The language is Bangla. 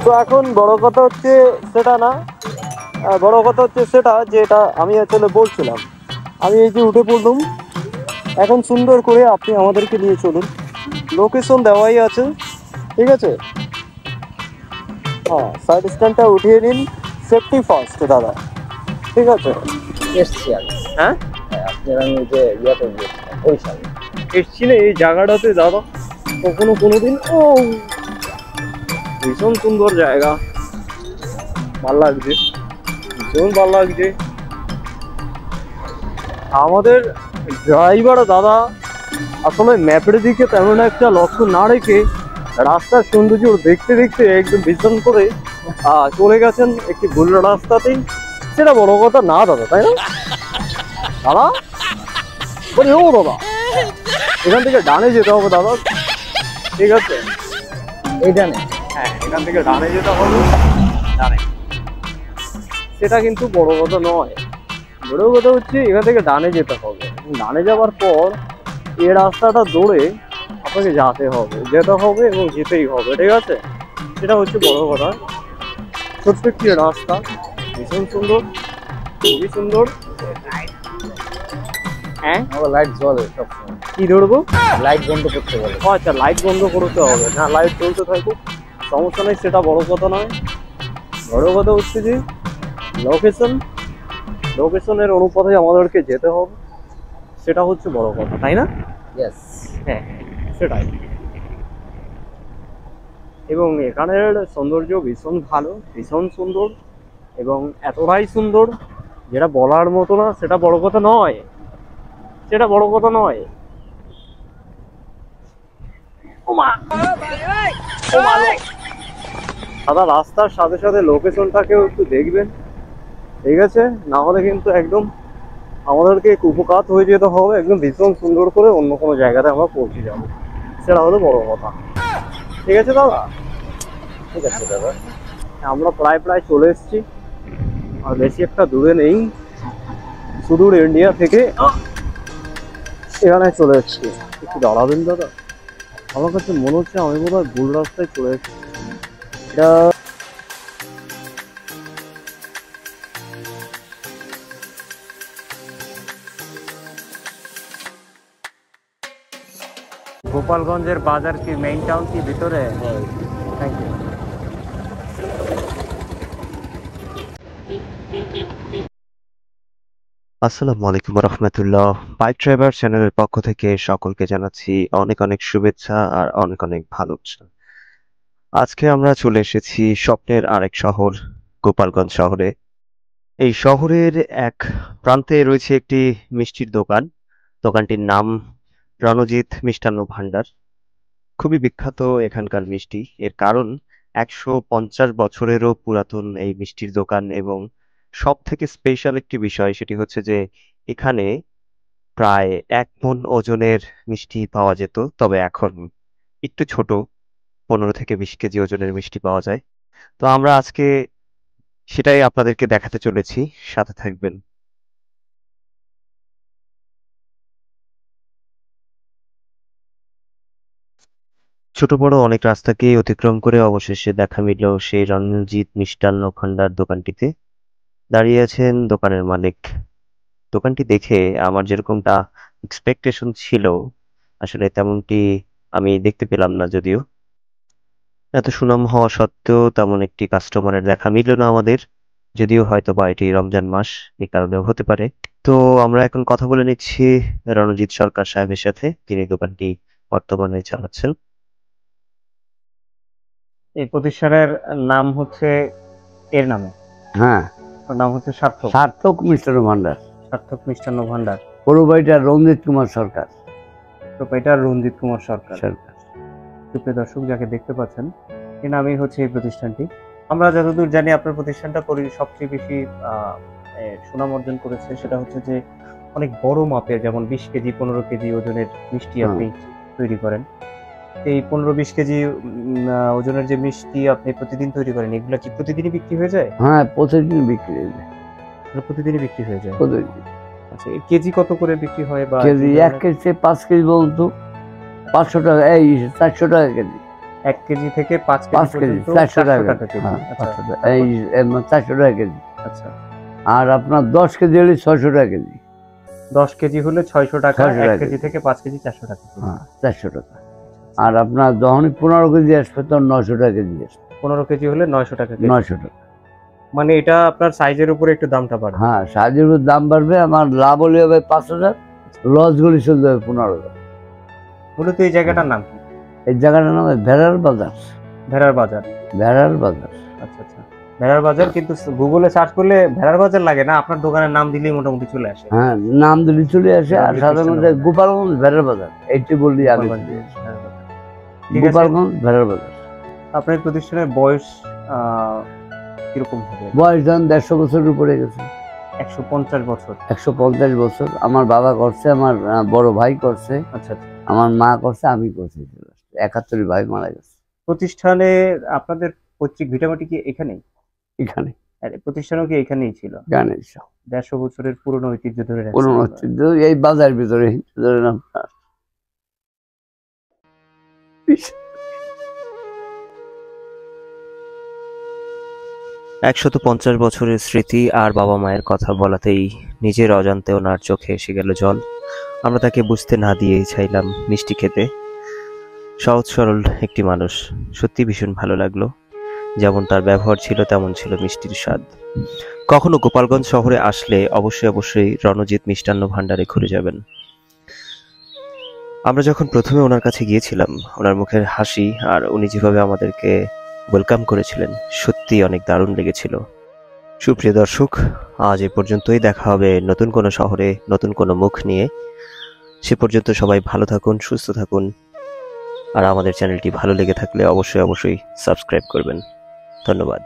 তো এখন বড় কথা হচ্ছে সেটা না, বড় কথা হচ্ছে সেটা যেটা আমি আসলে বলছিলাম। আমি এই যে উঠে পড়লাম, এখন সুন্দর করে আপনি আমাদেরকে নিয়ে চলুন। লোকেশন দেওয়াই আছে, ঠিক আছে? হ্যাঁ, সাইড স্ট্যান্ডটা উঠিয়ে নিন, সেফটি ফার্স্ট দাদা, ঠিক আছে? এসছি আমি। হ্যাঁ, আপনার আমি যে ইয়াতে গিয়েছিলাম বরিশাল। এসছি না এই জায়গাটাতে দাদা কখনো কোনোদিন। ও ভীষণ সুন্দর জায়গা, ভাল লাগছে, ভীষণ ভাল লাগছে। আমাদের ড্রাইভার দাদা আসলে ম্যাপের দিকে তেমন একটা লক্ষ্য না রেখে রাস্তার সৌন্দর্য দেখতে দেখতে একদম ভীষণ করে চলে গেছেন একটি ভুল রাস্তাতেই। সেটা বড় কথা না দাদা, তাই না দাদা? বলি ও দাদা, এখান থেকে ডানে যেতে হবে দাদা, ঠিক আছে? এইটা নেই। হ্যাঁ, এখান থেকে ডানে যেতে হবে, ডানে। সেটা কিন্তু বড় কথা নয়, বড় কথা হচ্ছে এখান থেকে ডানে যেতে হবে। ডানে যাওয়ার পর এই রাস্তাটা ধরে আপনাকে যেতে হবে এবং যেতেই হবে, ঠিক আছে? সেটা হচ্ছে বড় কথা। ছোট্ট একটি রাস্তা, ভীষণ সুন্দর, খুবই সুন্দর। হ্যাঁ, আমার লাইট জ্বলে সবসময়। কি ধরবো? লাইট বন্ধ করতে বলে। ও আচ্ছা, লাইট বন্ধ করতে হবে না, লাইট চলতে থাকুক, সমস্যা নেই, সেটা বড় কথা নয়। বড় কথা হচ্ছে যে লোকেশনের অনুপাতে আমাদেরকে যেতে হবে, সেটা হচ্ছে বড় কথা, তাই না? ইয়েস। হ্যাঁ, সেটাই। এবং এখানের সৌন্দর্য ভীষণ ভালো, ভীষণ সুন্দর, এবং এতটাই সুন্দর যেটা বলার মতো না, সেটা বড় কথা নয়, সেটা বড় কথা নয়। ওমা, ওমা গো। দাদা রাস্তার সাথে সাথে লোকেশনটাকেও একটু দেখবেন, ঠিক আছে? না হলে কিন্তু একদম আমাদেরকে কুপকাত হয়ে যেতে হবে, একদম ভীষণ সুন্দর করে অন্য কোনো জায়গাতে আমরা পৌঁছে যাবো, সেটা হলো বড় কথা। ঠিক আছে দাদা? ঠিক আছে দাদা। আমরা প্রায় চলে এসেছি, আর বেশি একটা দূরে নেই, সুদূর ইন্ডিয়া থেকে এখানে চলে এসেছি। একটু দাঁড়াবেন দাদা, আমার কাছে মনে হচ্ছে আমি বোধহয় ভুল রাস্তায় চলে এসেছি। এটা গোপালগঞ্জের বাজার কি মেইন টাউন কি ভিতরে? Thank you. আসসালামু আলাইকুম রহমতুল্লাহ। বাইক ড্রাইভার চ্যানেলের পক্ষ থেকে সকলকে জানাচ্ছি অনেক অনেক শুভেচ্ছা আর অনেক অনেক ভালোবাসা। আজকে আমরা চলে এসেছি স্বপ্নের আরেক শহর, গোপালগঞ্জ শহরে। এই শহরের এক প্রান্তে রয়েছে একটি মিষ্টির দোকান। দোকানটির নাম রণজিৎ মিষ্টান্ন ভান্ডার। খুবই বিখ্যাত এখানকার মিষ্টি, এর কারণ 150 বছরেরও পুরাতন এই মিষ্টির দোকান। এবং সব থেকে স্পেশাল একটি বিষয় সেটি হচ্ছে যে এখানে প্রায় 1 মণ ওজনের মিষ্টি পাওয়া যেত, তবে এখন একটু ছোট, 15 থেকে 20 কেজি ওজনের মিষ্টি পাওয়া যায়। তো আমরা আজকে সেটাই আপনাদেরকে দেখাতে চলেছি, সাথে থাকবেন। ছোট বড় অনেক রাস্তাকে অতিক্রম করে অবশেষে দেখা মিলল সেই রণজিৎ মিষ্টান্ন ভান্ডার দোকানটিতে। দাঁড়িয়ে আছেন দোকানের মালিক। দোকানটি দেখে আমার যেরকমটা এক্সপেকটেশন ছিল, আসলে তেমনটি আমি দেখতে পেলাম না। যদিও এত সুনাম হওয়া সত্ত্বেও তেমন একটি কাস্টমারের দেখা মিলল না আমাদের, যদিও হয়তো বা এটি রমজান মাস, এই কারণেও হতে পারে। তো আমরা এখন কথা বলে নিচ্ছি রণজিৎ সরকার সাহেবের সাথে, তিনি দোকানটি বর্তমানে চালাচ্ছেন। এই প্রতিষ্ঠানের নাম হচ্ছে এর নামে, হ্যাঁ, ওর নাম হচ্ছে সার্থক, সার্থক মিষ্টান্ন ভান্ডার। সার্থক মিষ্টান্ন ভান্ডার। বড় ভাইটা রঞ্জিত কুমার সরকার। প্রোপাইটার রঞ্জিত কুমার সরকার। সরকার। সুপ্রিয় দর্শক, যাকে দেখতে পাচ্ছেন এর নামই হচ্ছে এই প্রতিষ্ঠানটি। আমরা যতদূর জানি আপনার প্রতিষ্ঠানটা সবচেয়ে বেশি সুনাম অর্জন করেছে সেটা হচ্ছে যে অনেক বড় মাপের, যেমন 20 কেজি 15 কেজি ওজনের মিষ্টি আপনি তৈরি করেন। এই 15-20 কেজি ওজনের যে মিষ্টি আপনি প্রতিদিন তৈরি করেন, এগুলা কি প্রতিদিনই বিক্রি হয়ে যায়? হ্যাঁ, প্রতিদিন বিক্রি হয়ে যায়। প্রতিদিনই বিক্রি হয়ে যায়। প্রতিদিন। আচ্ছা, এর কেজি কত করে বিক্রি হয়? বা কেজি 1 কেজি 5 কেজি বলতো 500 টাকা, এই 400 টাকা কেজি। 1 কেজি থেকে 5 5 কেজি কেজি পর্যন্ত 400 টাকা কেজি। হ্যাঁ, আচ্ছা 500 টাকা। এই 400 টাকা কেজি। আচ্ছা, আর আপনার 10 কেজি হলে 600 টাকা কেজি। 10 কেজি হলে 600 টাকা, 600 1 টাকা কেজি কেজি। থেকে 5 কেজি 400 টাকা কেজি। হ্যাঁ, 400 টাকা। আর আপনার যখনই 15 কেজি আসবে তখন 900 টাকা কেজি আসবে। 15 কেজি হলে 900 টাকা কেজি। 900 টাকা। মানে এটা আপনার সাইজের উপরে একটু দামটা বাড়বে। হ্যাঁ, সাহায্যের উপর দাম বাড়বে। আমার লাভ হলে হবে 5000, লস গুলি চলে যাবে 15000। মূলত এই জায়গাটার নাম কি? এই জায়গাটার নাম ভেড়ার বাজার। ভেড়ার বাজার। ভেড়ার বাজার। আচ্ছা আচ্ছা, ভেড়ার বাজার। কিন্তু গুগলে সার্চ করলে ভেড়ার বাজার লাগে না, আপনার দোকানের নাম দিলেই মোটামুটি চলে আসে। হ্যাঁ, নাম দিলে চলে আসে। আর গোপালগঞ্জ সাধারণত কৃষ্ণনগর। গোপালগঞ্জ ভেড়ার বাজার এইটি বললি আগে গোপালগঞ্জ চলে আসে। ভেড়ার বাজার। ঠিক আছে, গোপালগঞ্জ ভেড়ার বাজার। আপনার প্রতিষ্ঠানের বয়স কিরকম হবে? বয়স ধরেন 150 বছরের উপরে গেছে। 150 বছর। 150 বছর। আমার বাবা করছে, আমার বড় ভাই করছে, আচ্ছা আচ্ছা। আমার মা করছে, আমি করছি। 71 ভাই মারা গেছে প্রতিষ্ঠানে আপনাদের পৈতৃক ভিটামাটি কি এখানেই? এখানে। আর প্রতিষ্ঠানও কি এখানেই ছিল? গানের 150 বছরের পুরনো ঐতিহ্য ধরে রাখছে। পুরনো ঐতিহ্য এই বাজার ভিতরে ধরেন আপনার 150 বছরের স্মৃতি আর বাবা মায়ের কথা বলাতেই নিজের অজান্তে ওনার চোখে এসে গেল জল। আমরা তাকে বুঝতে না দিয়েই চাইলাম মিষ্টি খেতে। সহজ সরল একটি মানুষ, সত্যি ভীষণ ভালো লাগলো। যেমন তার ব্যবহার ছিল তেমন ছিল মিষ্টির স্বাদ। কখনো গোপালগঞ্জ শহরে আসলে অবশ্যই রণজিৎ মিষ্টান্ন ভাণ্ডারে ঘুরে যাবেন। আমরা যখন প্রথমে ওনার কাছে গিয়েছিলাম, ওনার মুখের হাসি আর উনি যেভাবে আমাদেরকে ওয়েলকাম করেছিলেন, সত্যি অনেক দারুণ লেগেছিল। সুপ্রিয় দর্শক, আজ এ পর্যন্তই। দেখা হবে নতুন কোনো শহরে নতুন কোনো মুখ নিয়ে। সে পর্যন্ত সবাই ভালো থাকুন, সুস্থ থাকুন। আর আমাদের চ্যানেলটি ভালো লেগে থাকলে অবশ্যই সাবস্ক্রাইব করবেন। ধন্যবাদ।